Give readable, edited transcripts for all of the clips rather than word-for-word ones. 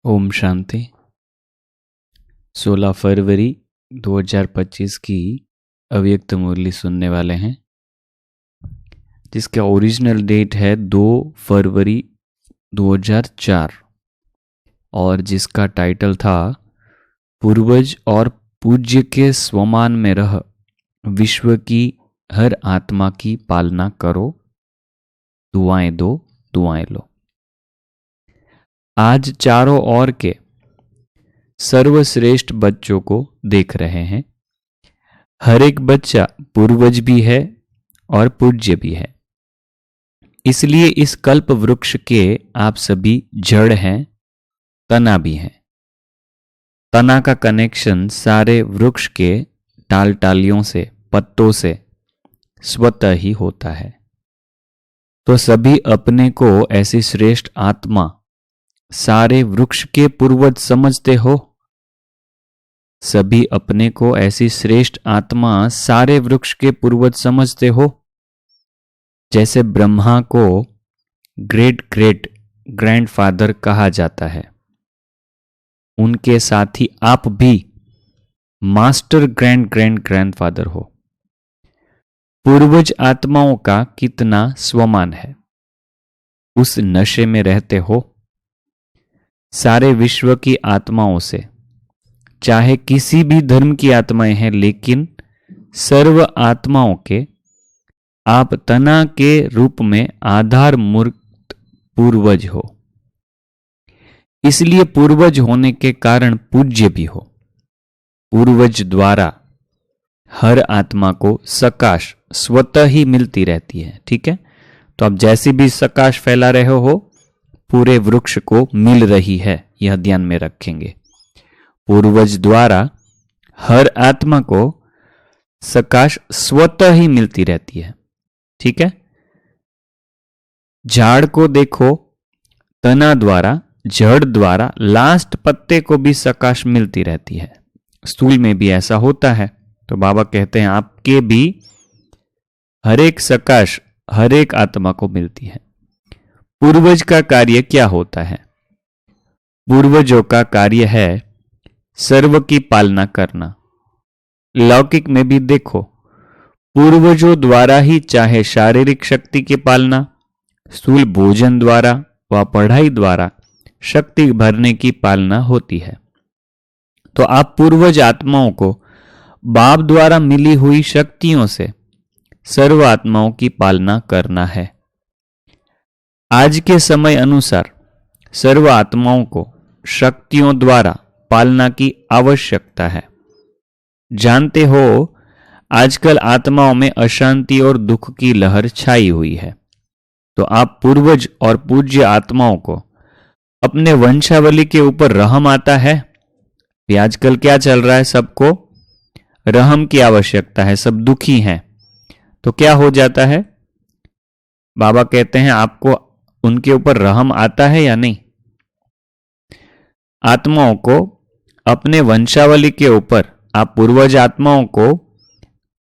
ओम शांति। 16 फरवरी 2025 की अव्यक्त मुरली सुनने वाले हैं, जिसका ओरिजिनल डेट है 2 फरवरी 2004 और जिसका टाइटल था पूर्वज और पूज्य के स्वमान में रह विश्व की हर आत्मा की पालना करो, दुआएं दो दुआएं लो। आज चारों ओर के सर्वश्रेष्ठ बच्चों को देख रहे हैं। हर एक बच्चा पूर्वज भी है और पूज्य भी है। इसलिए इस कल्प वृक्ष के आप सभी जड़ हैं, तना भी हैं। तना का कनेक्शन सारे वृक्ष के टाल टालियों से, पत्तों से स्वतः ही होता है। तो सभी अपने को ऐसी श्रेष्ठ आत्मा सारे वृक्ष के पूर्वज समझते हो। सभी अपने को ऐसी श्रेष्ठ आत्मा सारे वृक्ष के पूर्वज समझते हो। जैसे ब्रह्मा को ग्रेट ग्रेट ग्रैंडफादर कहा जाता है, उनके साथ ही आप भी मास्टर ग्रैंड ग्रैंड ग्रैंडफादर हो। पूर्वज आत्माओं का कितना स्वमान है, उस नशे में रहते हो। सारे विश्व की आत्माओं से, चाहे किसी भी धर्म की आत्माएं हैं, लेकिन सर्व आत्माओं के आप तना के रूप में आधार मूर्त पूर्वज हो। इसलिए पूर्वज होने के कारण पूज्य भी हो। पूर्वज द्वारा हर आत्मा को सकाश स्वतः ही मिलती रहती है। ठीक है, तो आप जैसी भी सकाश फैला रहे हो, पूरे वृक्ष को मिल रही है, यह ध्यान में रखेंगे। पूर्वज द्वारा हर आत्मा को सकाश स्वतः ही मिलती रहती है। ठीक है, झाड़ को देखो, तना द्वारा, जड़ द्वारा लास्ट पत्ते को भी सकाश मिलती रहती है। स्थूल में भी ऐसा होता है। तो बाबा कहते हैं आपके भी हर एक सकाश हर एक आत्मा को मिलती है। पूर्वज का कार्य क्या होता है? पूर्वजों का कार्य है सर्व की पालना करना। लौकिक में भी देखो, पूर्वजों द्वारा ही चाहे शारीरिक शक्ति की पालना, स्थूल भोजन द्वारा व पढ़ाई द्वारा शक्ति भरने की पालना होती है। तो आप पूर्वज आत्माओं को बाप द्वारा मिली हुई शक्तियों से सर्व आत्माओं की पालना करना है। आज के समय अनुसार सर्व आत्माओं को शक्तियों द्वारा पालना की आवश्यकता है। जानते हो, आजकल आत्माओं में अशांति और दुख की लहर छाई हुई है। तो आप पूर्वज और पूज्य आत्माओं को अपने वंशावली के ऊपर रहम आता है। आजकल क्या चल रहा है, सबको रहम की आवश्यकता है, सब दुखी हैं। तो क्या हो जाता है? बाबा कहते हैं आपको उनके ऊपर रहम आता है या नहीं? आत्माओं को अपने वंशावली के ऊपर, आप पूर्वज आत्माओं को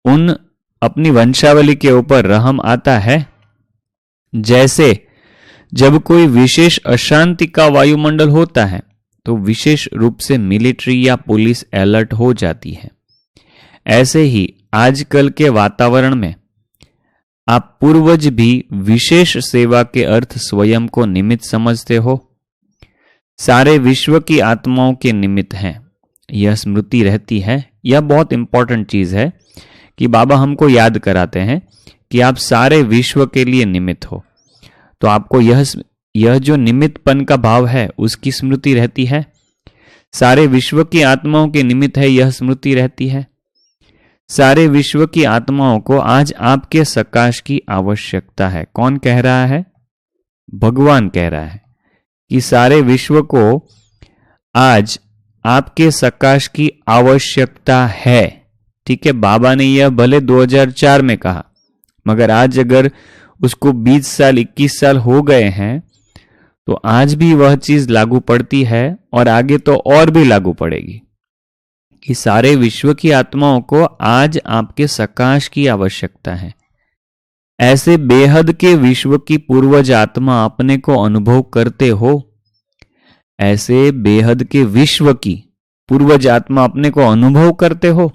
उन अपनी वंशावली के ऊपर रहम आता है। जैसे जब कोई विशेष अशांति का वायुमंडल होता है तो विशेष रूप से मिलिट्री या पुलिस अलर्ट हो जाती है। ऐसे ही आजकल के वातावरण में आप पूर्वज भी विशेष सेवा के अर्थ स्वयं को निमित्त समझते हो। सारे विश्व की आत्माओं के निमित्त हैं, यह स्मृति रहती है। यह बहुत इंपॉर्टेंट चीज है कि बाबा हमको याद कराते हैं कि आप सारे विश्व के लिए निमित्त हो। तो आपको यह जो निमित्तपन का भाव है, उसकी स्मृति रहती है। सारे विश्व की आत्माओं के निमित्त है, यह स्मृति रहती है। सारे विश्व की आत्माओं को आज आपके सकाश की आवश्यकता है। कौन कह रहा है? भगवान कह रहा है कि सारे विश्व को आज आपके सकाश की आवश्यकता है। ठीक है, बाबा ने यह भले 2004 में कहा, मगर आज अगर उसको 20 साल 21 साल हो गए हैं तो आज भी वह चीज लागू पड़ती है और आगे तो और भी लागू पड़ेगी कि सारे विश्व की आत्माओं को आज आपके सकाश की आवश्यकता है। ऐसे बेहद के विश्व की पूर्वज आत्मा अपने को अनुभव करते हो। ऐसे बेहद के विश्व की पूर्वज आत्मा अपने को अनुभव करते हो।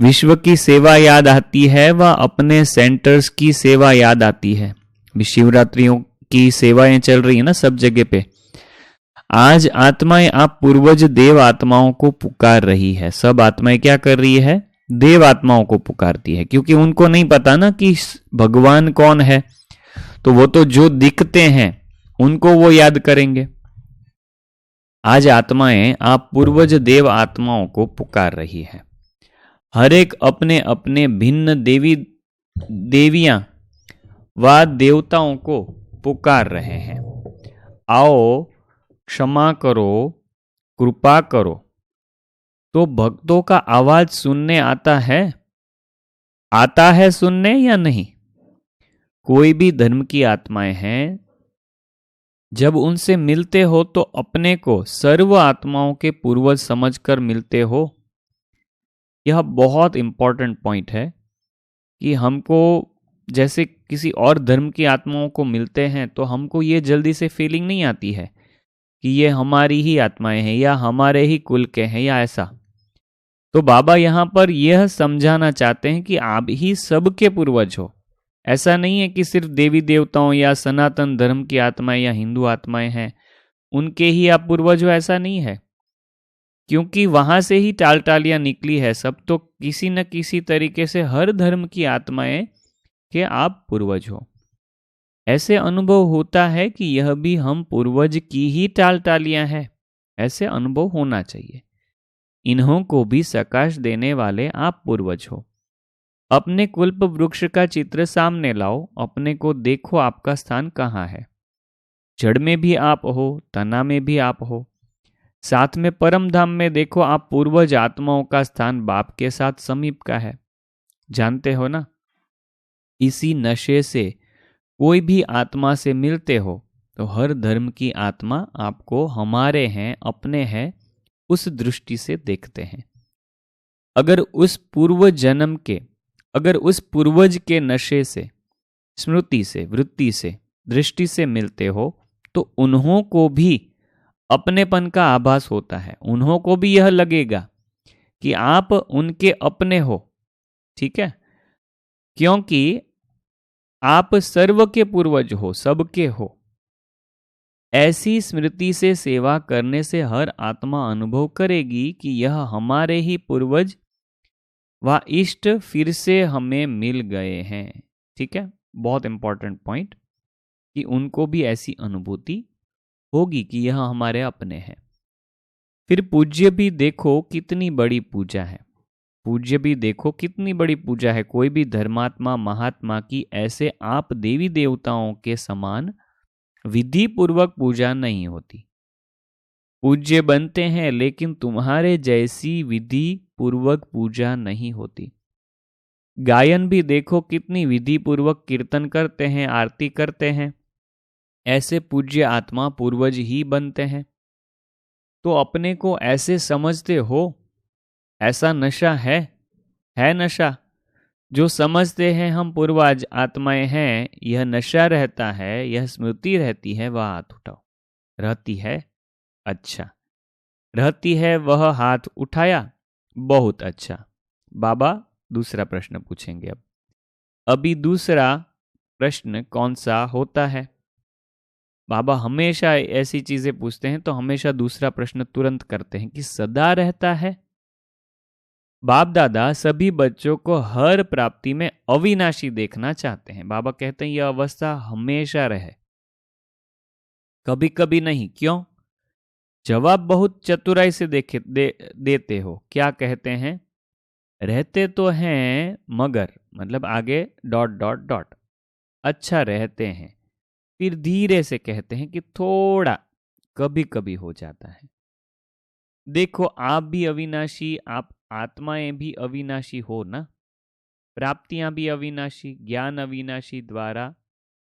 विश्व की सेवा याद आती है व अपने सेंटर्स की सेवा याद आती है। शिवरात्रियों की सेवाएं चल रही है ना सब जगह पे। आज आत्माएं आप पूर्वज देव आत्माओं को पुकार रही है। सब आत्माएं क्या कर रही है? देव आत्माओं को पुकारती है, क्योंकि उनको नहीं पता ना कि भगवान कौन है, तो वो तो जो दिखते हैं उनको वो याद करेंगे। आज आत्माएं आप पूर्वज देव आत्माओं को पुकार रही है। हर एक अपने अपने भिन्न देवियां व देवताओं को पुकार रहे हैं। आओ, क्षमा करो, कृपा करो। तो भक्तों का आवाज सुनने आता है सुनने या नहीं? कोई भी धर्म की आत्माएं हैं, जब उनसे मिलते हो तो अपने को सर्व आत्माओं के पूर्वज समझकर मिलते हो। यह बहुत इंपॉर्टेंट पॉइंट है कि हमको जैसे किसी और धर्म की आत्माओं को मिलते हैं तो हमको ये जल्दी से फीलिंग नहीं आती है कि ये हमारी ही आत्माएं हैं या हमारे ही कुल के हैं या ऐसा। तो बाबा यहाँ पर यह समझाना चाहते हैं कि आप ही सबके पूर्वज हो। ऐसा नहीं है कि सिर्फ देवी देवताओं या सनातन धर्म की आत्माएं या हिंदू आत्माएं हैं उनके ही आप पूर्वज हो, ऐसा नहीं है। क्योंकि वहां से ही टालटालियां निकली है। सब तो किसी न किसी तरीके से हर धर्म की आत्माएं के आप पूर्वज हो। ऐसे अनुभव होता है कि यह भी हम पूर्वज की ही टालटालियां हैं। ऐसे अनुभव होना चाहिए। इन्हों को भी सकाश देने वाले आप पूर्वज हो। अपने कुल्प वृक्ष का चित्र सामने लाओ। अपने को देखो, आपका स्थान कहाँ है। जड़ में भी आप हो, तना में भी आप हो। साथ में परम धाम में देखो, आप पूर्वज आत्माओं का स्थान बाप के साथ समीप का है। जानते हो ना, इसी नशे से कोई भी आत्मा से मिलते हो तो हर धर्म की आत्मा आपको हमारे हैं, अपने हैं, उस दृष्टि से देखते हैं। अगर उस पूर्वज के नशे से, स्मृति से, वृत्ति से, दृष्टि से मिलते हो तो उन्हों को भी अपनेपन का आभास होता है। उन्हों को भी यह लगेगा कि आप उनके अपने हो। ठीक है, क्योंकि आप सर्व के पूर्वज हो, सबके हो। ऐसी स्मृति से सेवा करने से हर आत्मा अनुभव करेगी कि यह हमारे ही पूर्वज व इष्ट फिर से हमें मिल गए हैं। ठीक है, बहुत इंपॉर्टेंट पॉइंट कि उनको भी ऐसी अनुभूति होगी कि यह हमारे अपने हैं। फिर पूज्य भी देखो कितनी बड़ी पूजा है। पूज्य भी देखो कितनी बड़ी पूजा है। कोई भी धर्मात्मा महात्मा की ऐसे आप देवी देवताओं के समान विधि पूर्वक पूजा नहीं होती। पूज्य बनते हैं लेकिन तुम्हारे जैसी विधि पूर्वक पूजा नहीं होती। गायन भी देखो कितनी विधि पूर्वक कीर्तन करते हैं, आरती करते हैं। ऐसे पूज्य आत्मा पूर्वज ही बनते हैं। तो अपने को ऐसे समझते हो, ऐसा नशा है नशा जो समझते हैं हम पूर्वज आत्माएं हैं। यह नशा रहता है, यह स्मृति रहती है। वह हाथ उठाओ। रहती है, अच्छा। रहती है, वह हाथ उठाया, बहुत अच्छा। बाबा दूसरा प्रश्न पूछेंगे अब। अभी दूसरा प्रश्न कौन सा होता है? बाबा हमेशा ऐसी चीजें पूछते हैं तो हमेशा दूसरा प्रश्न तुरंत करते हैं कि सदा रहता है। बाप दादा सभी बच्चों को हर प्राप्ति में अविनाशी देखना चाहते हैं। बाबा कहते हैं यह अवस्था हमेशा रहे, कभी कभी नहीं। क्यों? जवाब बहुत चतुराई से देते हो। क्या कहते हैं? रहते तो हैं मगर, मतलब आगे डॉट डॉट डॉट, अच्छा रहते हैं। फिर धीरे से कहते हैं कि थोड़ा कभी कभी हो जाता है। देखो आप भी अविनाशी, आप आत्माएं भी अविनाशी हो ना। प्राप्तियां भी अविनाशी, ज्ञान अविनाशी द्वारा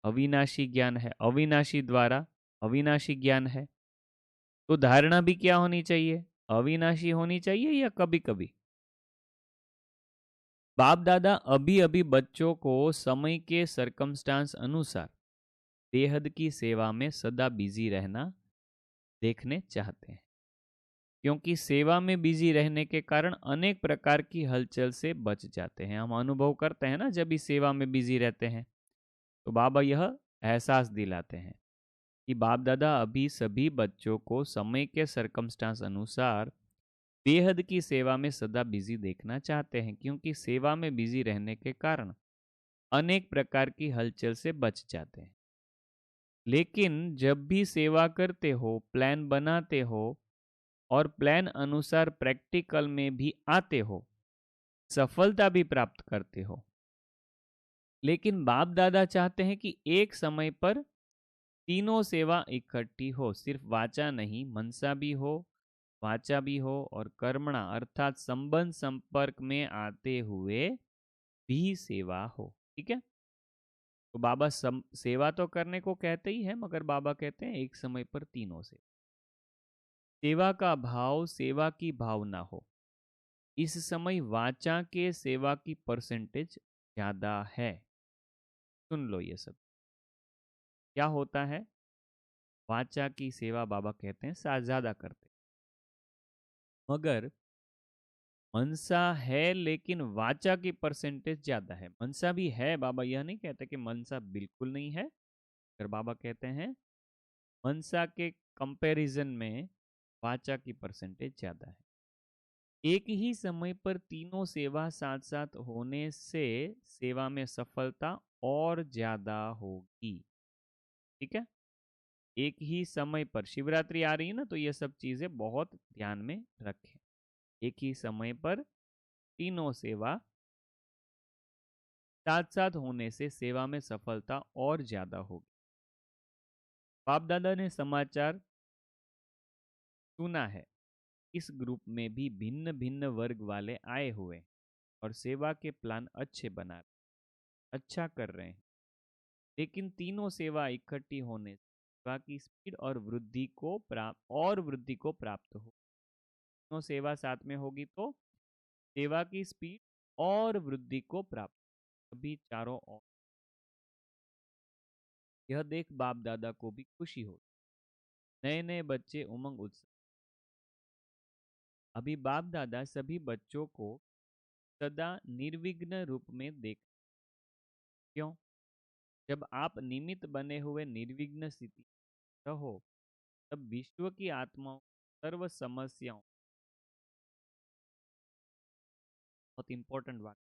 अविनाशी ज्ञान है, अविनाशी द्वारा अविनाशी ज्ञान है। तो धारणा भी क्या होनी चाहिए? अविनाशी होनी चाहिए या कभी कभी? बाप दादा अभी अभी बच्चों को समय के सरकमस्टांस अनुसार बेहद की सेवा में सदा बिजी रहना, देखने चाहते हैं, क्योंकि सेवा में बिजी रहने के कारण अनेक प्रकार की हलचल से बच जाते हैं। हम अनुभव करते हैं ना, जब भी सेवा में बिजी रहते हैं, तो बाबा यह एहसास दिलाते हैं कि बाप दादा अभी सभी बच्चों को समय के सरकमस्टांस अनुसार बेहद की सेवा में सदा बिजी देखना चाहते हैं, क्योंकि सेवा में बिजी रहने के कारण अनेक प्रकार की हलचल से बच जाते हैं। लेकिन जब भी सेवा करते हो, प्लान बनाते हो और प्लान अनुसार प्रैक्टिकल में भी आते हो, सफलता भी प्राप्त करते हो। लेकिन बाप दादा चाहते हैं कि एक समय पर तीनों सेवा इकट्ठी हो, सिर्फ वाचा नहीं, मनसा भी हो, वाचा भी हो और कर्मणा अर्थात संबंध संपर्क में आते हुए भी सेवा हो। ठीक है, तो बाबा सेवा तो करने को कहते ही है, मगर बाबा कहते हैं एक समय पर तीनों से सेवा का भाव, सेवा की भावना हो। इस समय वाचा के सेवा की परसेंटेज ज्यादा है। सुन लो ये सब क्या होता है। वाचा की सेवा बाबा कहते हैं ज्यादा करते, मगर मनसा है लेकिन वाचा की परसेंटेज ज्यादा है। मनसा भी है, बाबा यह नहीं कहते कि मनसा बिल्कुल नहीं है, अगर बाबा कहते हैं मनसा के कंपैरिजन में वाचा की परसेंटेज ज्यादा है। एक ही समय पर तीनों सेवा साथ साथ होने से सेवा में सफलता और ज्यादा होगी। ठीक है, एक ही समय पर शिवरात्रि आ रही है ना, तो ये सब चीजें बहुत ध्यान में रखें। एक ही समय पर तीनों सेवा साथ साथ होने से सेवा में सफलता और ज्यादा होगी। बाप दादा ने समाचार सुना है, इस ग्रुप में भी भिन्न भिन्न वर्ग वाले आए हुए और सेवा के प्लान अच्छे बना अच्छा कर रहे हैं। लेकिन तीनों सेवा इकट्ठी होने से सेवा की स्पीड और वृद्धि को प्राप्त हो। तीनों सेवा साथ में होगी तो सेवा की स्पीड और वृद्धि को प्राप्त, अभी चारों ओर। यह देख बाप दादा को भी खुशी हो। नए नए बच्चे उमंग उत्साह। अभी बाप दादा सभी बच्चों को सदा निर्विघ्न रूप में देख। क्यों? जब आप निमित्त बने हुए निर्विघ्न स्थिति रहो, तब विश्व की आत्माओं सर्व समस्याओं, बहुत इंपॉर्टेंट बात,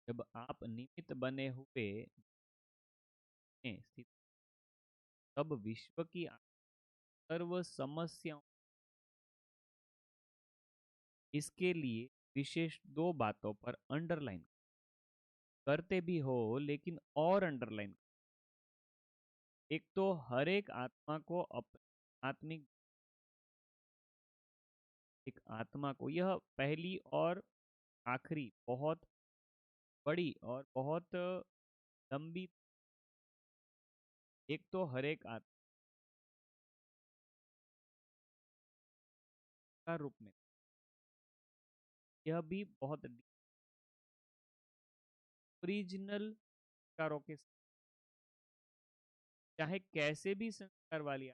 जब आप निमित्त बने हुए स्थिति, तब विश्व की सर्व समस्याओं, इसके लिए विशेष दो बातों पर अंडरलाइन करते भी हो, लेकिन और अंडरलाइन। एक तो हर एक आत्मा को आत्मिक, एक आत्मा को, यह पहली और आखिरी बहुत बड़ी और बहुत लंबी, एक तो हर एक आत्मा का रूप में, यह भी बहुत ओरिजिनल संस्कारों के, चाहे कैसे भी संस्कार वाली